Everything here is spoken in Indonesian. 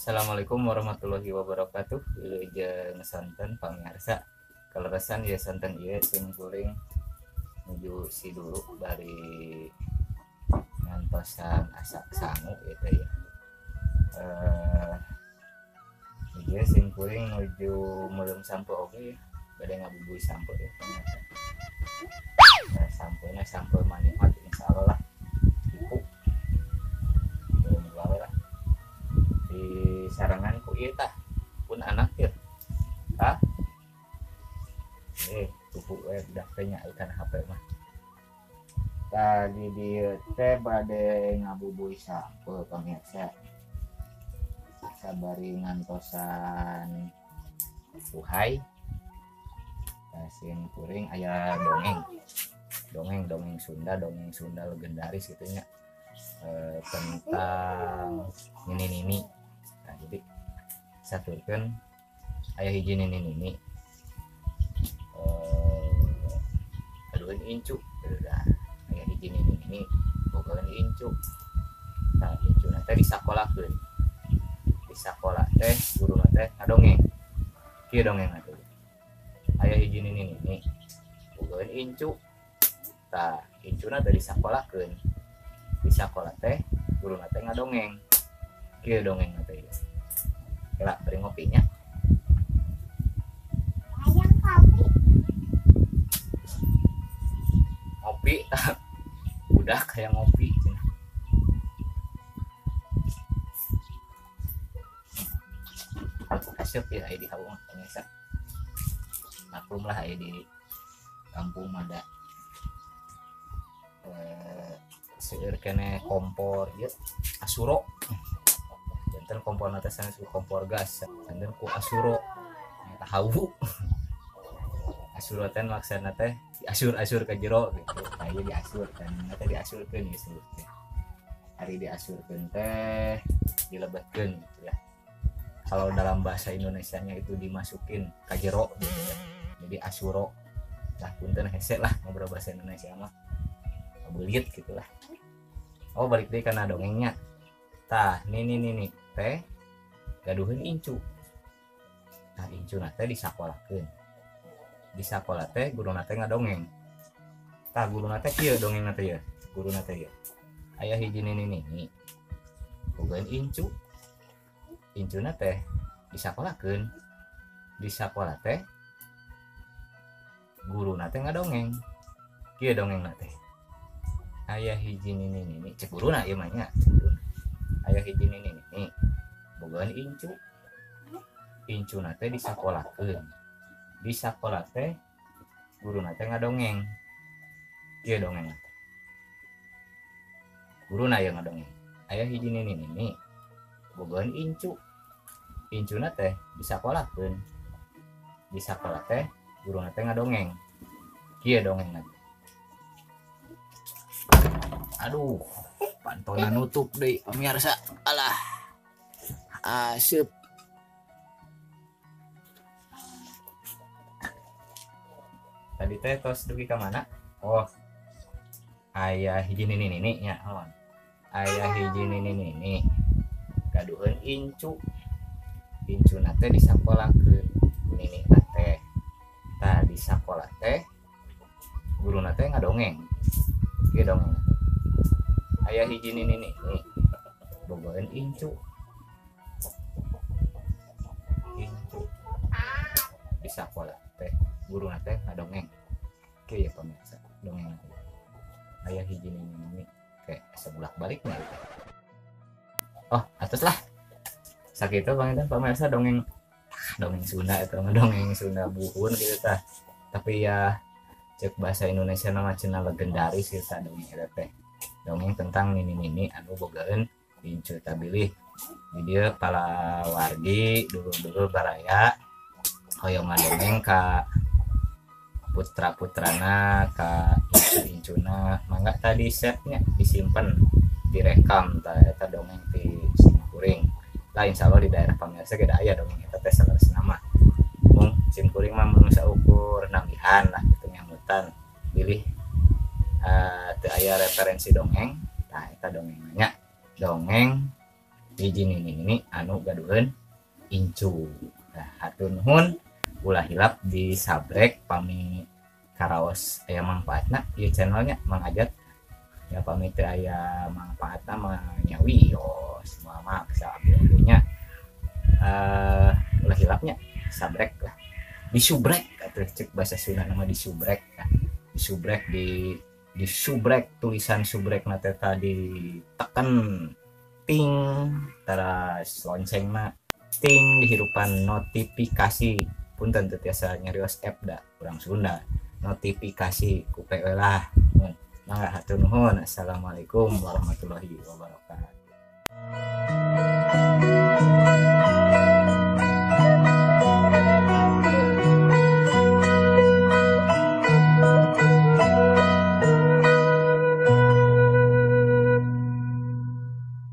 Assalamualaikum warahmatullahi wabarakatuh. Wilujeng santen pamirsa. Kaleresan ya santen ieu cing kuring menuju si dulu dari ngantosan asak sangu gitu ya. Dia sing kuring menuju melem sampo oke ya. Bade ngabubui sampo ya ternyata. Samponya sampo manihot insyaallah ipu. Belum gawe lah. Di sarangan ku ieu tah pun anak ya. Tah. Tuku we udah tanya ikan HP mah. Tadi dia teh bade ngabubui sampo pamirsa. Sabari ngantosan uhay kasin kuring aya dongeng Sunda legendaris gitu nya tentang nini. Nah jadi saturkeun aya hiji nini aduhin incu aya hiji nini bogaeun incu. Nah incuna teh disakolakeun di sekolah teh guru teh ngadongeng kieu dongeng atuh aya hiji nini bogaeun incu. Tah incuna teh disakolakeun di sekolah teh guru teh ngadongeng kieu dongeng teh ya. Kela bari ngopinya ngopi udah kayak ngopi asep ya di haung pemirsa maklum lah di kampung mada seueur kene kompor ya asuro janten kompor na teh kompor gas janten ku asuro eta hawu asuro teh maksana teh diasur ka jero gitu aya diasur kan teh diasurkeun gitu hari diasurkeun teh dilebetkeun gitu ya. Kalau dalam bahasa Indonesianya itu dimasukin ka jero gitu ya. Jadi asuro. Nah, punten hese lah ngobrol bahasa Indonesia mah. Belit gitu lah. Oh, balik deui kana dongengnya. Tah, nini teh gaduheun incu. Nah, incuna teh disakolakeun. Di sakola teh guruna teh ngadongeng. Tah, guruna teh kieu dongengna teh ya. Guruna teh ya. Aya hiji nini. Bogaeun incu. Incuna teh disakolakeun di sakola teh guruna teh ngadongeng kieu dongengna teh aya hiji nini cek guruna ieu mah nya aya hiji nini bogaeun incu incuna teh disakolakeun di sakola teh guruna teh ngadongeng kieu dongengna teh guruna yang ngadongeng aya hiji nini bogaeun incu incuna teh disakolakeun di sakola teh guruna teh ngadongeng kieu dongengna. Aduh pantona nutup deui pamirsa alah aseup tadi teh tos dugi ka mana. Oh aya hiji nini nya aya hiji nini gaduheun incu incuna teh disakolakeun nini teh tah di sakola teh guruna teh ngadongeng kieu dongeng aya hiji nini bogaeun incu di sakola teh guruna teh ngadongeng kieu ya pemirsa dongeng aya hiji nini kayak sebulak baliknya gitu. Oh atus lah sakitu panginten pemirsa dongeng Sunda itu dongeng Sunda buhun gitu tah tapi ya cek bahasa Indonesia nama cenah legendaris gitu tah dongeng eta teh dongeng tentang nini anu bogaeun incu tabilih di dieu pala wargi dulu baraya hoyong ngadongeng ka putra-putrana ka incuna mangga tadi setnya disimpen direkam tah eta dongeng ti sing kuring lah insyaallah di daerah pamirsa ge aya dongeng eta teh salaresna mah mung sim kuring mah mung saukur nambihan lah kitu nyamutan pilih teu aya referensi dongeng. Nah eta dongengnya dongeng izin ini anu gaduhan incu. Nah, hatur nuhun ulah hilap di sabrek pami karaos aya manfaatna ieu channelnya Mang Ajat ya, pamit aya manfaatna manyawi yos maksa abdi-abdinya ulah hilapnya sabrek lah disubrek atuh cek bahasa Sunda nama disubrek nah, disubrek di subrek tulisan subrek na teh tadi tekan ting teras lonceng na ting dihirupan notifikasi punten teu tiasa nyarios app da urang Sunda notifikasi ku PW lah. Mangga hatur nuhun. Assalamualaikum warahmatullahi wabarakatuh.